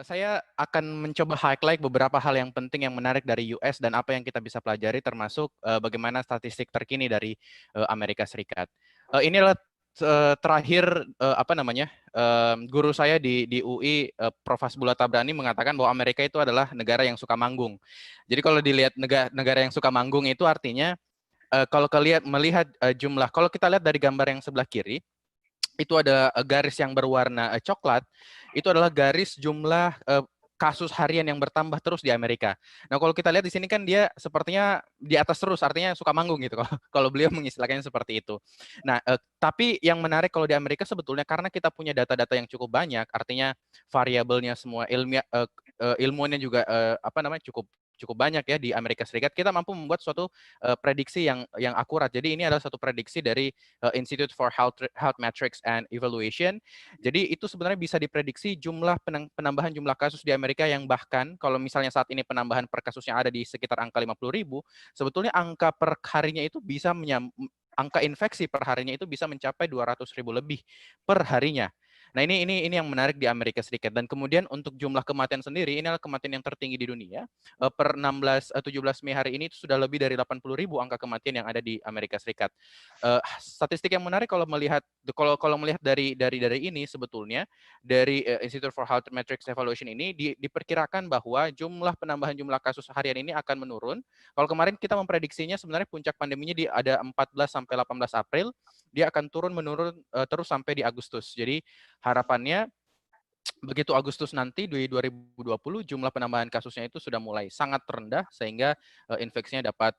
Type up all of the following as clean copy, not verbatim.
Saya akan mencoba highlight beberapa hal yang penting yang menarik dari US dan apa yang kita bisa pelajari termasuk bagaimana statistik terkini dari Amerika Serikat. Ini adalah terakhir guru saya di UI Prof. Hasbullah Tabrani mengatakan bahwa Amerika itu adalah negara yang suka manggung. Jadi kalau dilihat negara yang suka manggung itu artinya kalau kalian melihat jumlah, kalau kita lihat dari gambar yang sebelah kiri itu ada garis yang berwarna coklat, itu adalah garis jumlah kasus harian yang bertambah terus di Amerika. Nah, kalau kita lihat di sini kan dia sepertinya di atas terus, artinya suka manggung gitu kalau kalau beliau mengistilahkannya seperti itu. Nah, tapi yang menarik kalau di Amerika sebetulnya karena kita punya data-data yang cukup banyak, artinya variabelnya semua ilmuannya juga cukup cukup banyak ya di Amerika Serikat, kita mampu membuat suatu prediksi yang akurat. Jadi ini adalah satu prediksi dari Institute for Health Metrics and Evaluation. Jadi itu sebenarnya bisa diprediksi jumlah penambahan jumlah kasus di Amerika yang bahkan kalau misalnya saat ini penambahan per kasusnya ada di sekitar angka 50.000, sebetulnya angka per harinya itu bisa angka infeksi per harinya itu bisa mencapai 200.000 lebih per harinya. Nah, ini yang menarik di Amerika Serikat. Dan kemudian untuk jumlah kematian sendiri, ini adalah kematian yang tertinggi di dunia. Per 17 Mei hari ini itu sudah lebih dari 80.000 angka kematian yang ada di Amerika Serikat. Statistik yang menarik kalau melihat dari ini sebetulnya dari Institute for Health Metrics Evaluation ini diperkirakan bahwa jumlah penambahan jumlah kasus harian ini akan menurun. Kalau kemarin kita memprediksinya sebenarnya puncak pandeminya di ada 14 sampai 18 April, dia akan turun menurun terus sampai di Agustus. Jadi harapannya begitu Agustus nanti di 2020 jumlah penambahan kasusnya itu sudah mulai sangat rendah sehingga infeksinya dapat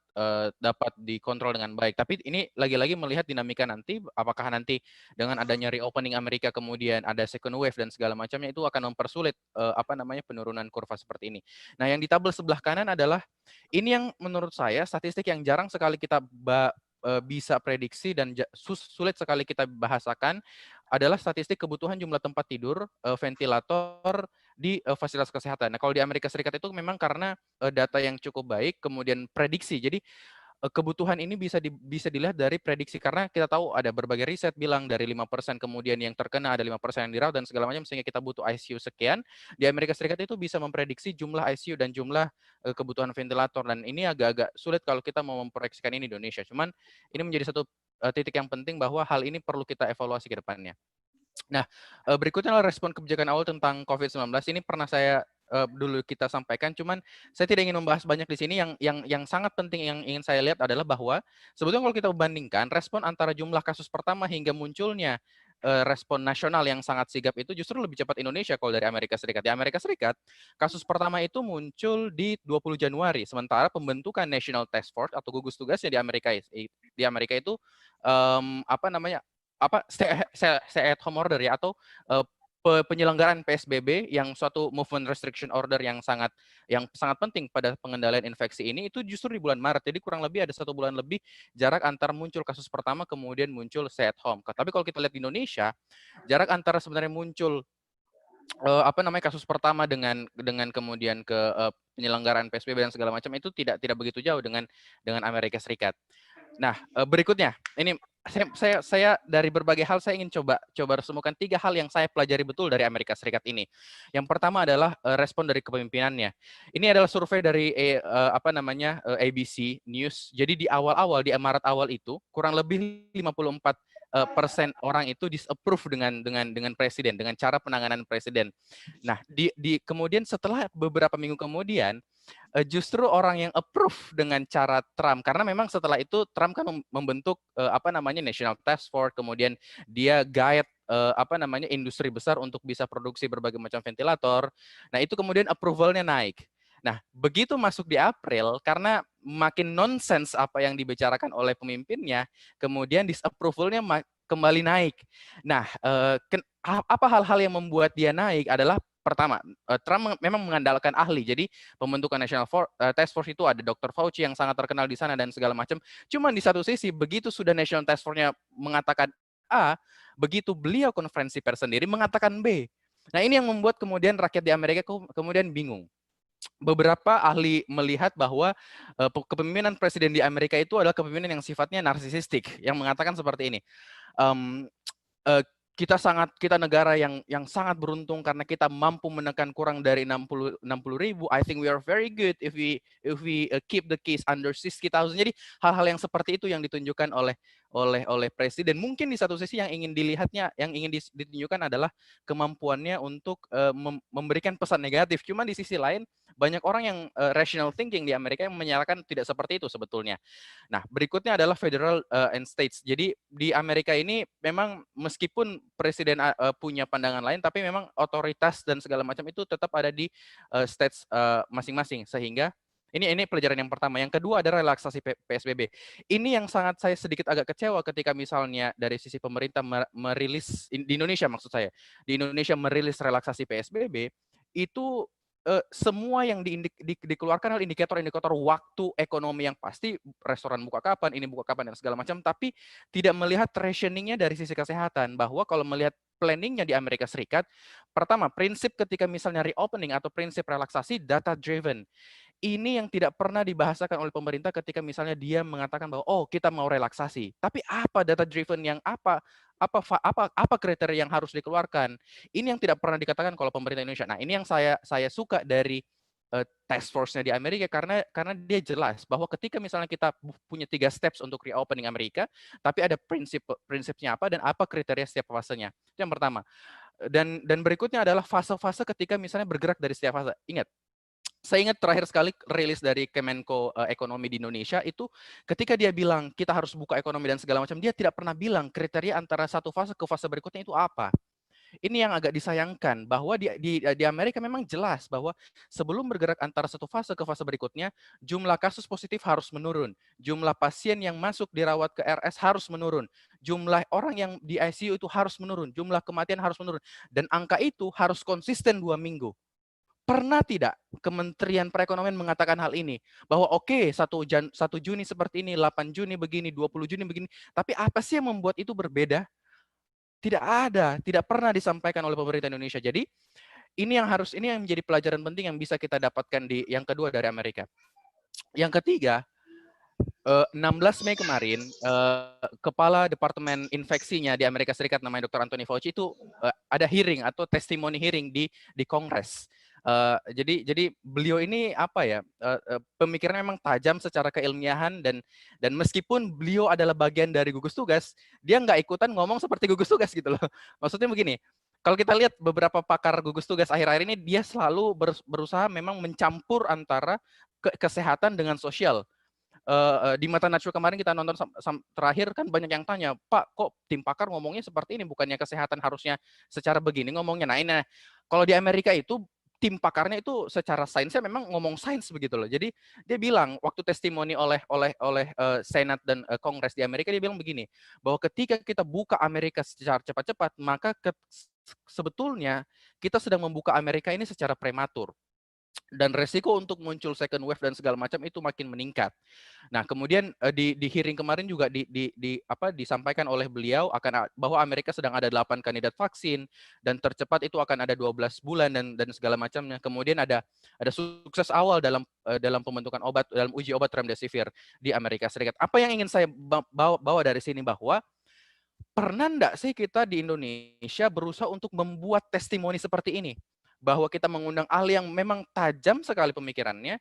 dikontrol dengan baik. Tapi ini lagi-lagi melihat dinamika nanti, apakah nanti dengan adanya reopening Amerika kemudian ada second wave dan segala macamnya itu akan mempersulit penurunan kurva seperti ini. Nah, yang di tabel sebelah kanan adalah ini yang menurut saya statistik yang jarang sekali kita bisa prediksi dan sulit sekali kita bahasakan adalah statistik kebutuhan jumlah tempat tidur, ventilator di fasilitas kesehatan. Nah, kalau di Amerika Serikat itu memang karena data yang cukup baik, kemudian prediksi. Jadi kebutuhan ini bisa dilihat dari prediksi karena kita tahu ada berbagai riset bilang dari 5% kemudian yang terkena ada 5% yang dirawat dan segala macam sehingga kita butuh ICU sekian. Di Amerika Serikat itu bisa memprediksi jumlah ICU dan jumlah kebutuhan ventilator dan ini agak-agak sulit kalau kita mau memproyeksikan ini di Indonesia. Cuman ini menjadi satu titik yang penting bahwa hal ini perlu kita evaluasi ke depannya. Nah, berikutnya adalah respon kebijakan awal tentang COVID-19. Ini pernah saya dulu kita sampaikan, cuman saya tidak ingin membahas banyak di sini. Yang sangat penting yang ingin saya lihat adalah bahwa sebetulnya kalau kita bandingkan respon antara jumlah kasus pertama hingga munculnya respon nasional yang sangat sigap itu justru lebih cepat Indonesia kalau dari Amerika Serikat. Di Amerika Serikat, kasus pertama itu muncul di 20 Januari, sementara pembentukan National Task Force atau gugus tugasnya di Amerika itu stay at home order ya atau penyelenggaraan PSBB yang suatu movement restriction order yang sangat penting pada pengendalian infeksi ini itu justru di bulan Maret. Jadi kurang lebih ada 1 bulan lebih jarak antar muncul kasus pertama kemudian muncul stay at home. Tapi kalau kita lihat di Indonesia, jarak antara sebenarnya muncul kasus pertama dengan kemudian ke penyelenggaraan PSBB dan segala macam itu tidak begitu jauh dengan Amerika Serikat. Nah, berikutnya ini saya dari berbagai hal saya ingin coba resumekan 3 hal yang saya pelajari betul dari Amerika Serikat ini. Yang pertama adalah respon dari kepemimpinannya. Ini adalah survei dari ABC News. Jadi di Maret awal itu kurang lebih 54% orang itu disapprove dengan presiden, dengan cara penanganan presiden. Nah, kemudian setelah beberapa minggu kemudian justru orang yang approve dengan cara Trump karena memang setelah itu Trump kan membentuk National Task Force, kemudian dia guide industri besar untuk bisa produksi berbagai macam ventilator. Nah, itu kemudian approval-nya naik. Nah, begitu masuk di April, karena makin nonsense apa yang dibicarakan oleh pemimpinnya, kemudian disapproval-nya kembali naik. Nah, apa hal-hal yang membuat dia naik adalah pertama, Trump memang mengandalkan ahli. Jadi pembentukan National Task Force itu ada Dr. Fauci yang sangat terkenal di sana dan segala macam. Cuman di satu sisi, begitu sudah National Task Force-nya mengatakan A, begitu beliau konferensi pers sendiri mengatakan B. Nah, ini yang membuat kemudian rakyat di Amerika kemudian bingung. Beberapa ahli melihat bahwa kepemimpinan presiden di Amerika itu adalah kepemimpinan yang sifatnya narsisistik, yang mengatakan seperti ini. kita negara yang sangat beruntung karena kita mampu menekan kurang dari 60 ribu. I think we are very good if we keep the case under 60,000. Jadi hal-hal yang seperti itu yang ditunjukkan oleh presiden. Mungkin di satu sisi yang ingin dilihatnya, yang ingin ditunjukkan adalah kemampuannya untuk memberikan pesan negatif. Cuma di sisi lain banyak orang yang rational thinking di Amerika yang menyatakan tidak seperti itu sebetulnya. Nah, berikutnya adalah federal and states. Jadi di Amerika ini memang meskipun presiden punya pandangan lain, tapi memang otoritas dan segala macam itu tetap ada di states masing-masing. Sehingga ini pelajaran yang pertama. Yang kedua adalah relaksasi PSBB. Ini yang sangat saya sedikit agak kecewa ketika misalnya dari sisi pemerintah merilis di Indonesia, maksud saya di Indonesia merilis relaksasi PSBB itu semua yang dikeluarkan adalah indikator-indikator waktu ekonomi yang pasti, restoran buka kapan, ini buka kapan, dan segala macam, tapi tidak melihat rationing-nya dari sisi kesehatan, bahwa kalau melihat planning-nya di Amerika Serikat, pertama, prinsip ketika misalnya reopening atau prinsip relaksasi data-driven. Ini yang tidak pernah dibahasakan oleh pemerintah ketika misalnya dia mengatakan bahwa oh kita mau relaksasi. Tapi apa data driven yang apa kriteria yang harus dikeluarkan? Ini yang tidak pernah dikatakan kalau pemerintah Indonesia. Nah, ini yang saya suka dari task force-nya di Amerika karena dia jelas bahwa ketika misalnya kita punya 3 steps untuk reopening Amerika, tapi ada prinsipnya apa dan apa kriteria setiap fasenya. Itu yang pertama. Dan berikutnya adalah fase-fase ketika misalnya bergerak dari setiap fase. Ingat, saya ingat terakhir sekali rilis dari Kemenko Ekonomi di Indonesia itu ketika dia bilang kita harus buka ekonomi dan segala macam, dia tidak pernah bilang kriteria antara satu fase ke fase berikutnya itu apa. Ini yang agak disayangkan bahwa di Amerika memang jelas bahwa sebelum bergerak antara satu fase ke fase berikutnya, jumlah kasus positif harus menurun, jumlah pasien yang masuk dirawat ke RS harus menurun, jumlah orang yang di ICU itu harus menurun, jumlah kematian harus menurun, dan angka itu harus konsisten 2 minggu. Pernah tidak Kementerian Perekonomian mengatakan hal ini? Bahwa oke, 1 Juni seperti ini, 8 Juni begini, 20 Juni begini. Tapi apa sih yang membuat itu berbeda? Tidak ada, tidak pernah disampaikan oleh pemerintah Indonesia. Jadi ini yang menjadi pelajaran penting yang bisa kita dapatkan di yang kedua dari Amerika. Yang ketiga, 16 Mei kemarin, Kepala Departemen Infeksinya di Amerika Serikat namanya Dr. Anthony Fauci itu ada hearing atau testimoni hearing di Kongres. Jadi beliau ini apa ya, pemikirannya memang tajam secara keilmiahan dan meskipun beliau adalah bagian dari gugus tugas, dia nggak ikutan ngomong seperti gugus tugas gitu loh. Maksudnya begini, kalau kita lihat beberapa pakar gugus tugas akhir-akhir ini, dia selalu berusaha memang mencampur antara kesehatan dengan sosial. Di Mata Najwa kemarin kita nonton terakhir kan banyak yang tanya, Pak kok tim pakar ngomongnya seperti ini, bukannya kesehatan harusnya secara begini ngomongnya. Nah, kalau di Amerika itu tim pakarnya itu secara sainsnya memang ngomong sains begitu loh. Jadi dia bilang waktu testimoni oleh Senat dan Kongres di Amerika, dia bilang begini, bahwa ketika kita buka Amerika secara cepat-cepat, maka sebetulnya kita sedang membuka Amerika ini secara prematur. Dan resiko untuk muncul second wave dan segala macam itu makin meningkat. Nah, kemudian di hearing kemarin juga disampaikan oleh beliau bahwa Amerika sedang ada 8 kandidat vaksin dan tercepat itu akan ada 12 bulan dan segala macamnya. Kemudian ada sukses awal dalam pembentukan obat, dalam uji obat remdesivir di Amerika Serikat. Apa yang ingin saya bawa dari sini bahwa pernah enggak sih kita di Indonesia berusaha untuk membuat testimoni seperti ini? Bahwa kita mengundang ahli yang memang tajam sekali pemikirannya,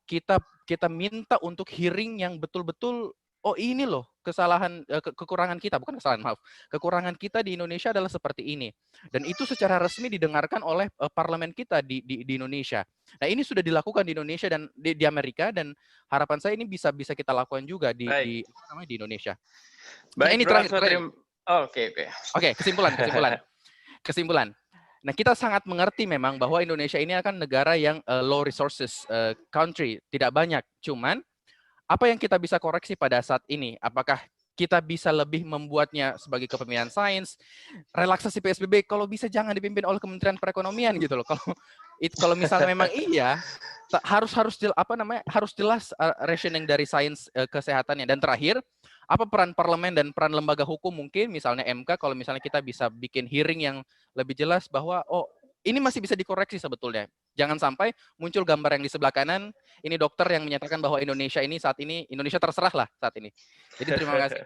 kita minta untuk hearing yang betul-betul, oh ini loh kesalahan, kekurangan kita, bukan kesalahan, maaf. Kekurangan kita di Indonesia adalah seperti ini. Dan itu secara resmi didengarkan oleh parlemen kita di Indonesia. Nah, ini sudah dilakukan di Indonesia dan di Amerika, dan harapan saya ini bisa kita lakukan juga di Indonesia. Nah, ini terakhir. Oke, kesimpulan. Nah, kita sangat mengerti memang bahwa Indonesia ini akan negara yang low resources country, tidak banyak. Cuman, apa yang kita bisa koreksi pada saat ini? Apakah kita bisa lebih membuatnya sebagai kepemimpinan sains, relaksasi PSBB, kalau bisa jangan dipimpin oleh Kementerian Perekonomian gitu loh. Kalau misalnya memang iya, harus jelas rationing dari sains kesehatannya. Dan terakhir, apa peran parlemen dan peran lembaga hukum, mungkin misalnya MK, kalau misalnya kita bisa bikin hearing yang lebih jelas bahwa oh ini masih bisa dikoreksi sebetulnya. Jangan sampai muncul gambar yang di sebelah kanan, ini dokter yang menyatakan bahwa Indonesia terserah lah saat ini. Jadi terima kasih.